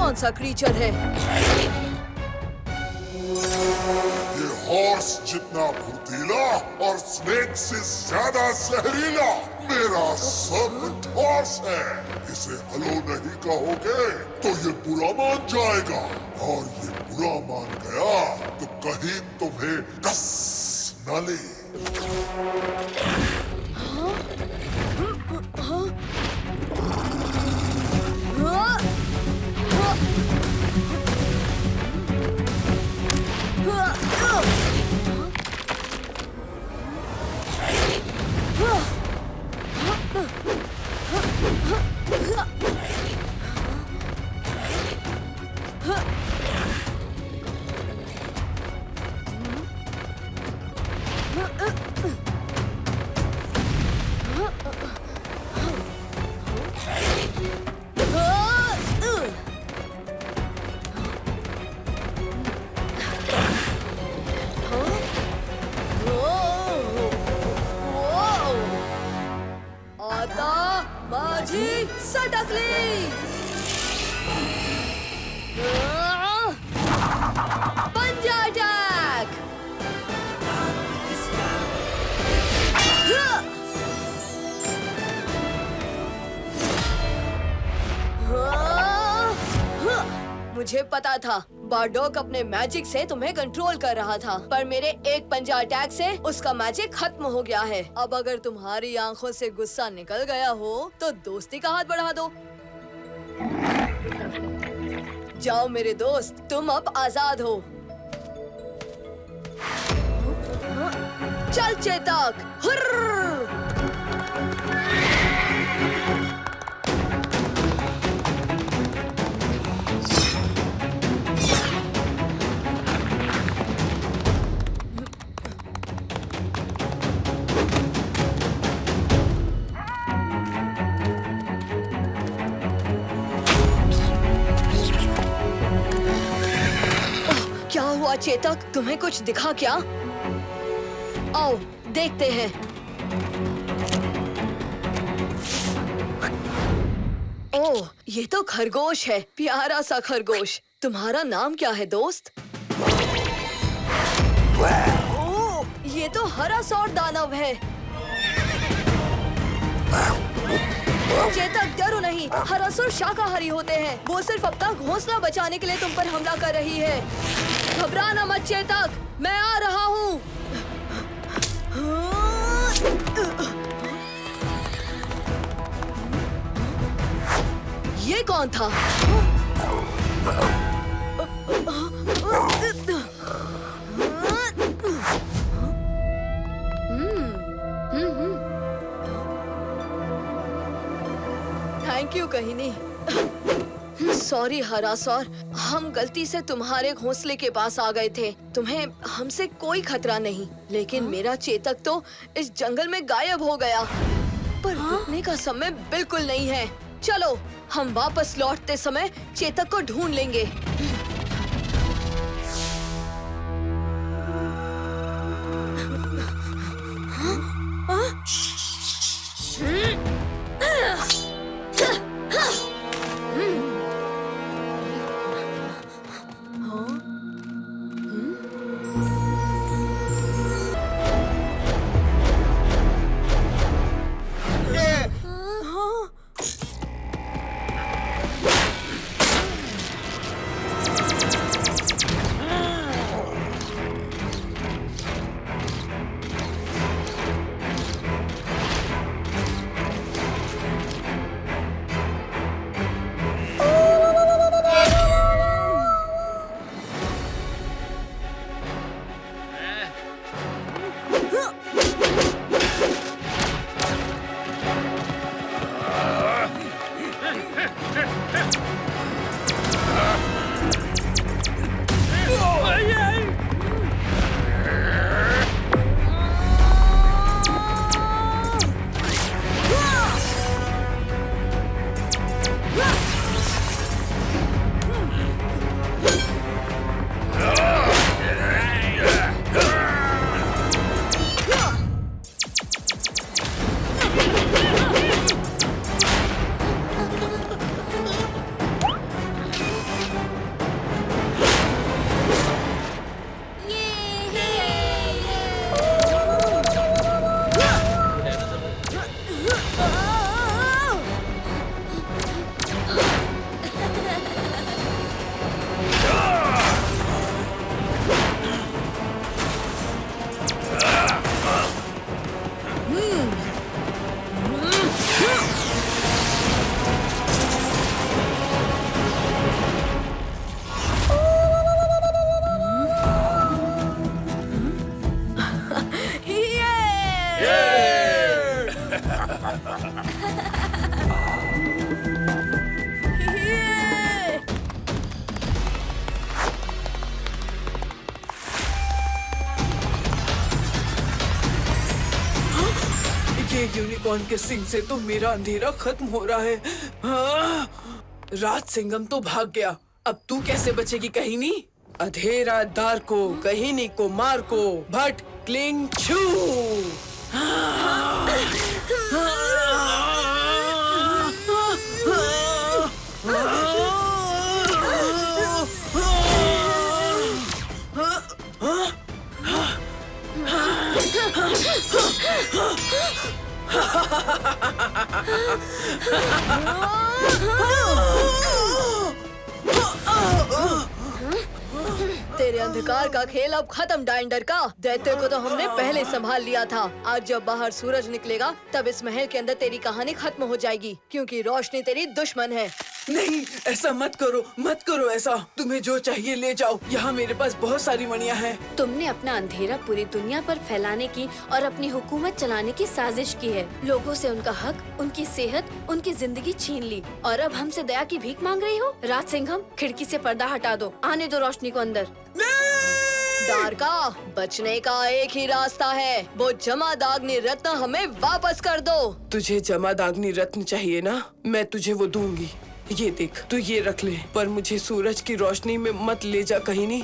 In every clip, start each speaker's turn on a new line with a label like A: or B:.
A: कौन सा क्रीचर है?
B: ये हॉर्स जितना फुर्तीला और स्नेक से ज्यादा जहरीला मेरा सब हॉर्स है। इसे हेलो नहीं कहोगे तो ये बुरा मान जाएगा, और ये बुरा मान गया तो कहीं तुम्हें डस न ले।
A: पंजा अटैक! मुझे पता था बारडॉग अपने मैजिक से तुम्हें कंट्रोल कर रहा था, पर मेरे एक पंजा अटैक से उसका मैजिक खत्म हो गया है। अब अगर तुम्हारी आंखों से गुस्सा निकल गया हो तो दोस्ती का हाथ बढ़ा दो। जाओ मेरे दोस्त, तुम अब आजाद हो। चल चेतक, हुर्र! क्या हुआ चेतक, तुम्हें कुछ दिखा क्या? आओ देखते हैं। ओह, ये तो खरगोश है, प्यारा सा खरगोश। तुम्हारा नाम क्या है दोस्त? ओह, ये तो हरा सौर दानव है। चेतक डरो नहीं, हरासुर शाकाहारी होते हैं। वो सिर्फ अपना घोंसला बचाने के लिए तुम पर हमला कर रही है। घबराना मत चेतक, मैं आ रहा हूँ। ये कौन था? थैंक यू कहिनी। सॉरी हरासौर, हम गलती से तुम्हारे घोंसले के पास आ गए थे। तुम्हें हमसे कोई खतरा नहीं, लेकिन मेरा चेतक तो इस जंगल में गायब हो गया। पर रुकने का समय बिल्कुल नहीं है। चलो, हम वापस लौटते समय चेतक को ढूंढ लेंगे।
C: ये यूनिकॉर्न के सिंग से तो मेरा अंधेरा खत्म हो रहा है। हाँ? राज सिंघम तो भाग गया, अब तू कैसे बचेगी कहीनी? अधेरा दार को कहीनी को मार को भट क्लिंग छू।
A: तेरे अंधकार का खेल अब खत्म डाइंडर का। दैत्य को तो हमने पहले संभाल लिया था। आज जब बाहर सूरज निकलेगा तब इस महल के अंदर तेरी कहानी खत्म हो जाएगी, क्योंकि रोशनी तेरी दुश्मन है।
C: नहीं, ऐसा मत करो ऐसा। तुम्हें जो चाहिए ले जाओ, यहाँ मेरे पास बहुत सारी मणियाँ हैं।
D: तुमने अपना अंधेरा पूरी दुनिया पर फैलाने की और अपनी हुकूमत चलाने की साजिश की है। लोगों से उनका हक, उनकी सेहत, उनकी जिंदगी छीन ली और अब हमसे दया की भीख मांग रही हो। राज सिंघम, खिड़की से पर्दा हटा दो, आने दो रोशनी को अंदर।
A: दारका, बचने का एक ही रास्ता है, वो जमादाग्नि रत्न हमें वापस कर दो।
C: तुझे जमादाग्नि रत्न चाहिए ना? मैं तुझे वो दूंगी। ये देख, तू ये रख ले, पर मुझे सूरज की रोशनी में मत ले जा कहीं नहीं।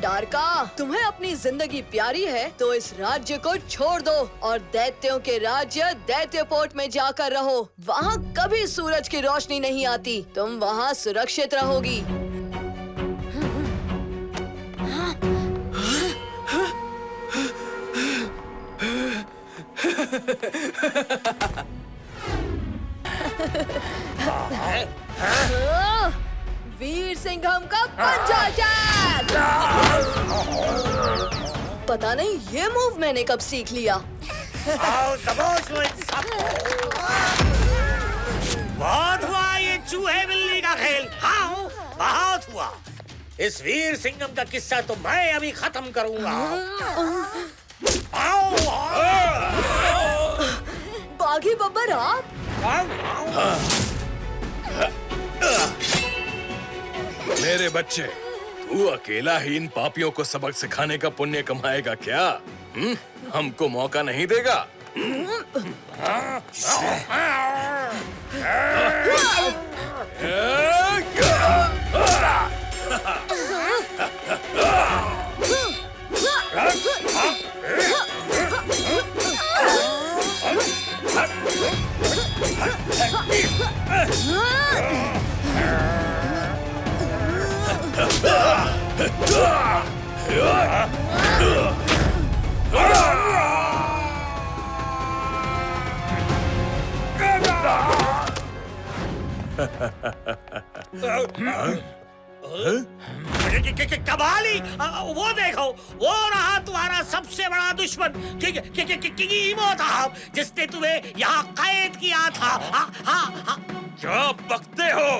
A: डारका, तुम्हें अपनी जिंदगी प्यारी है तो इस राज्य को छोड़ दो और दैत्यों के राज्य दैत्यपोर्ट में जाकर रहो। वहाँ कभी सूरज की रोशनी नहीं आती, तुम वहाँ सुरक्षित रहोगी। वीर सिंघम का पंजा अटैक! पता नहीं ये मूव मैंने कब सीख लिया।
E: बहुत हुआ ये चूहे बिल्ली का खेल। हाँ, बहुत हुआ। इस वीर सिंघम का किस्सा तो मैं अभी खत्म करूंगा।
A: बागी बब्बर आप?
F: मेरे बच्चे, तू अकेला ही इन पापियों को सबक सिखाने का पुण्य कमाएगा क्या? हमको मौका नहीं देगा?
E: कबाली, वो देखो, वो रहा तुम्हारा सबसे बड़ा दुश्मन किंग इमोहतब, जिसने तुम्हें यहाँ कैद किया था।
F: क्या बकते हो?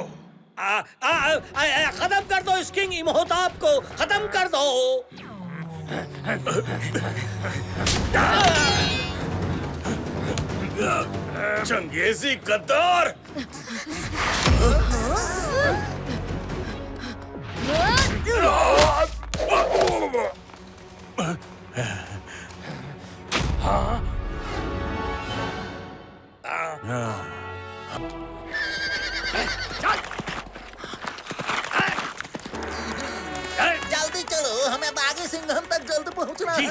E: खत्म कर दो इस किंग इमोहतब को, खत्म कर दो।
F: चंगेजी गद्दार!
G: जल्दी चलो, हमें बागी सिंघम तक जल्द पहुंचना है।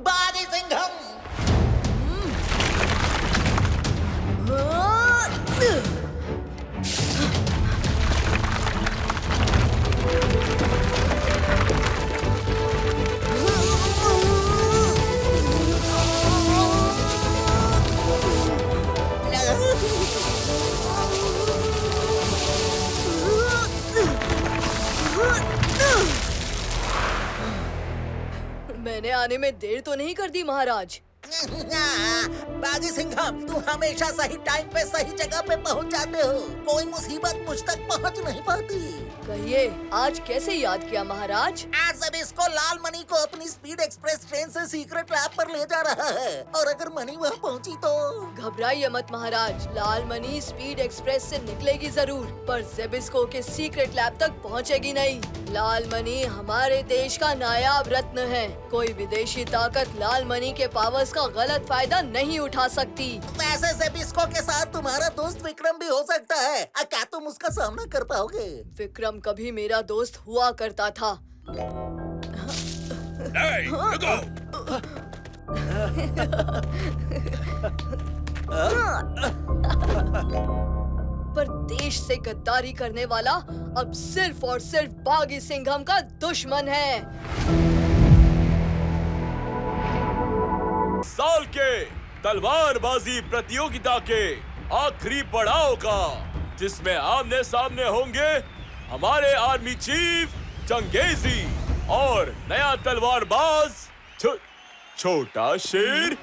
G: बागी सिंघम,
A: आने में देर तो नहीं कर दी महाराज?
G: बागी सिंघम, तू हमेशा सही टाइम पे सही जगह पे पहुंच जाते हो। कोई मुसीबत मुझ तक पहुंच नहीं पाती।
A: कहिए, आज कैसे याद किया महाराज?
G: आज जब इसको लाल मनी को अपनी स्पीड एक्सप्रेस ट्रेन से सीक्रेट लैब पर ले जा रहा है, और अगर मनी वहाँ पहुँची तो
A: घबराइए मत महाराज, लाल मनी स्पीड एक्सप्रेस से निकलेगी जरूर, पर जेबिस्को के सीक्रेट लैब तक पहुँचेगी नहीं। लाल मनी हमारे देश का नायाब रत्न है। कोई विदेशी ताकत लाल मनी के पावर्स का गलत फायदा नहीं उठा सकती।
G: वैसे जेबिस्को के साथ तुम्हारा दोस्त विक्रम भी हो सकता है। क्या तुम उसका सामना कर पाओगे?
A: विक्रम कभी मेरा दोस्त हुआ करता था।
F: Hey, रुको!
A: पर देश से गद्दारी करने वाला अब सिर्फ और सिर्फ बागी सिंघम का दुश्मन है।
H: साल के तलवारबाजी प्रतियोगिता के आखिरी पड़ाव का, जिसमें आमने सामने होंगे हमारे आर्मी चीफ चंगेजी और नया तलवारबाज छोटा शेर।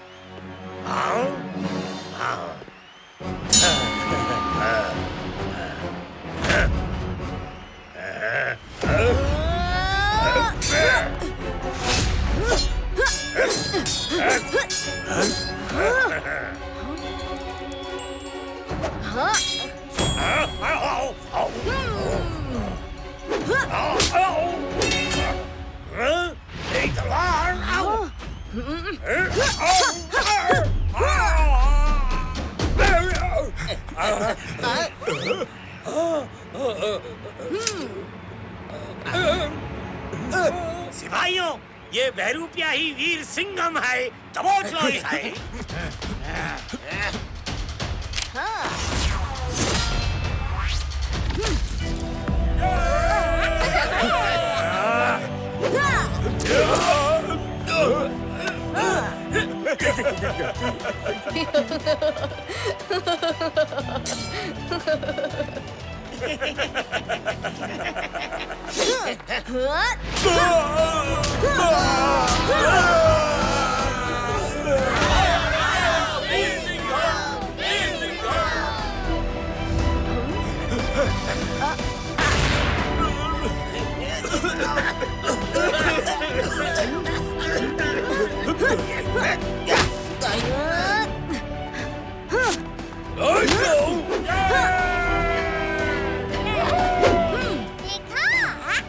E: सिपाहियों, ये बहरूपिया ही वीर सिंघम है। दबोच लो इसे।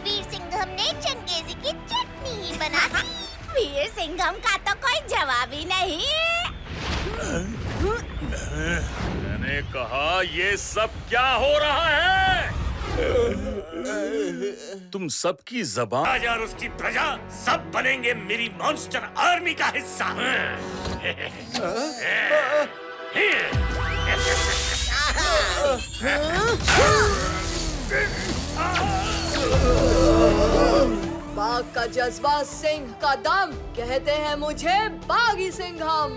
I: वीर सिंघम ने चंगेजी की चटनी ही बना दी। वीर सिंघम का तो कोई जवाब ही नहीं है।
H: मैंने कहा, ये सब क्या हो रहा है? तुम सबकी जबान
E: राजा और उसकी प्रजा सब बनेंगे मेरी मॉन्स्टर आर्मी का हिस्सा।
A: बाघ का जज्बा, सिंह का दम, कहते हैं मुझे बागी सिंघम।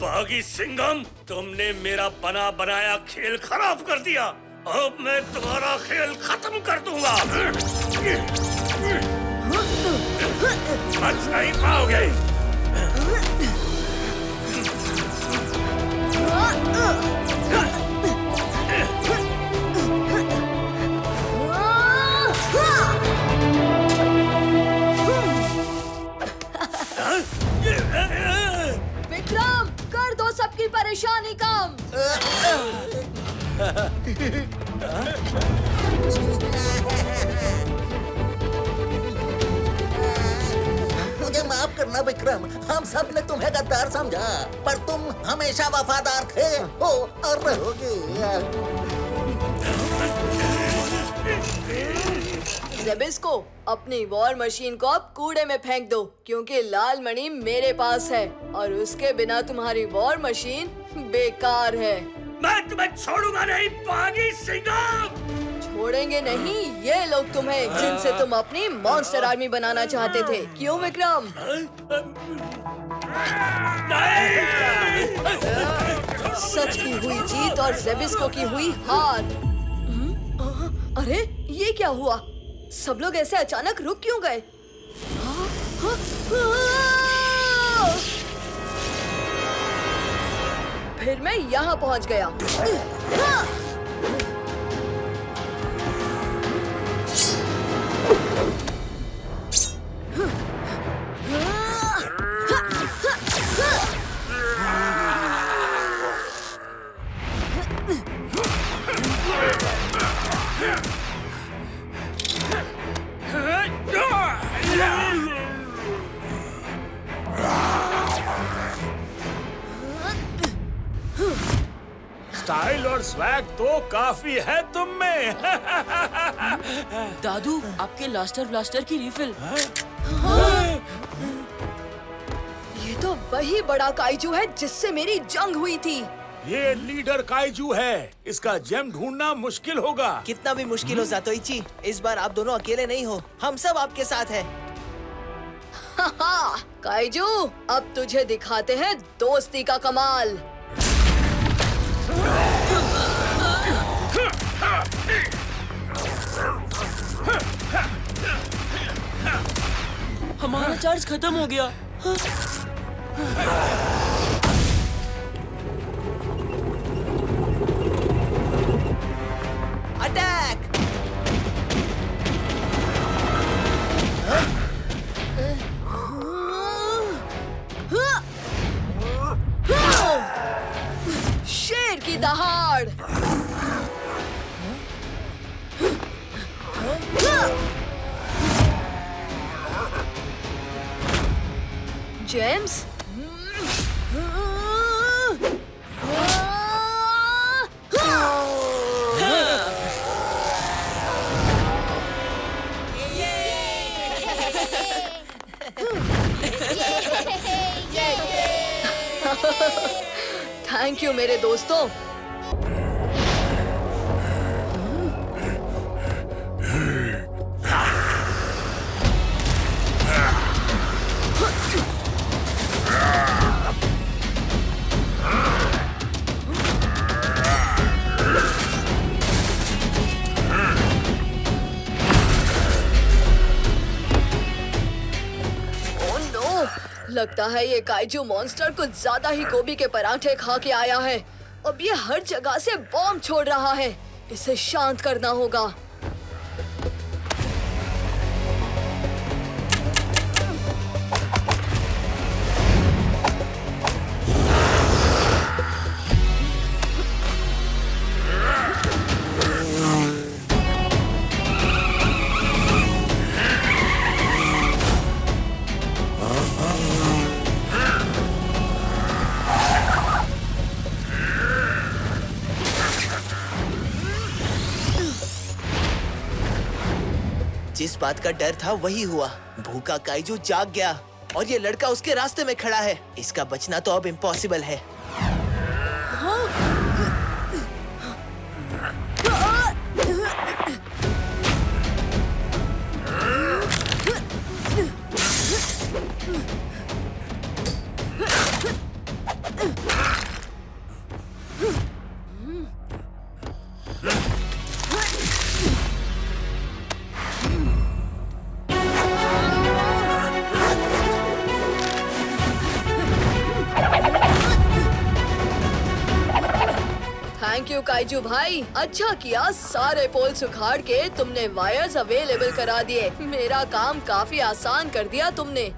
E: बागी सिंघम, तुमने मेरा बना बनाया खेल खराब कर दिया। अब मैं तुम्हारा खेल खत्म कर दूंगा। बच नहीं पाओगे।
A: विक्रम, कर दो सबकी परेशानी कम।
G: मुझे माफ करना विक्रम, हम सब ने तुम्हें गद्दार समझा, पर तुम हमेशा वफादार थे, हो और रहोगे।
A: जेबिस्को, अपनी वॉर मशीन को अब कूड़े में फेंक दो, क्योंकि लाल मणि मेरे पास है और उसके बिना तुम्हारी वॉर मशीन बेकार है।
E: मैं तुम्हें छोड़ूंगा नहीं बागी सिंघम।
A: छोड़ेंगे नहीं ये लोग तुम्हें, जिनसे तुम अपनी मॉन्स्टर आर्मी बनाना चाहते थे। क्यों विक्रम? सच की हुई जीत और जेबिस्को की हुई हार। अरे ये क्या हुआ? सब लोग ऐसे अचानक रुक क्यों गए? हाँ, हाँ, हाँ! फिर मैं यहाँ पहुँच गया। हाँ!
H: स्टाइल और स्वैग तो काफी है तुम में।
J: दादू, आपके लास्टर ब्लास्टर की रिफिल।
A: ये तो वही बड़ा काइजू है जिससे मेरी जंग हुई थी।
H: ये लीडर काइजू है, इसका जेम ढूंढना मुश्किल होगा।
J: कितना भी मुश्किल हो ज़ातोइची, इस बार आप दोनों अकेले नहीं हो, हम सब आपके साथ हैं।
A: काइजू, अब तुझे दिखाते हैं दोस्ती का कमाल।
J: हमारा चार्ज खत्म हो गया। अटैक!
A: शेर की दहाड़। जेम्स, थैंक यू मेरे दोस्तों। लगता है ये काइजू मॉन्स्टर कुछ ज्यादा ही गोभी के पराठे खा के आया है। अब ये हर जगह से बॉम्ब छोड़ रहा है। इसे शांत करना होगा।
J: जिस बात का डर था वही हुआ। भूखा काइजू जाग गया और ये लड़का उसके रास्ते में खड़ा है। इसका बचना तो अब इम्पॉसिबल है।
A: थैंक यू काइजू भाई, अच्छा किया सारे पोल सुखाड़ के तुमने वायर्स अवेलेबल करा दिए। मेरा काम काफी आसान कर दिया तुमने।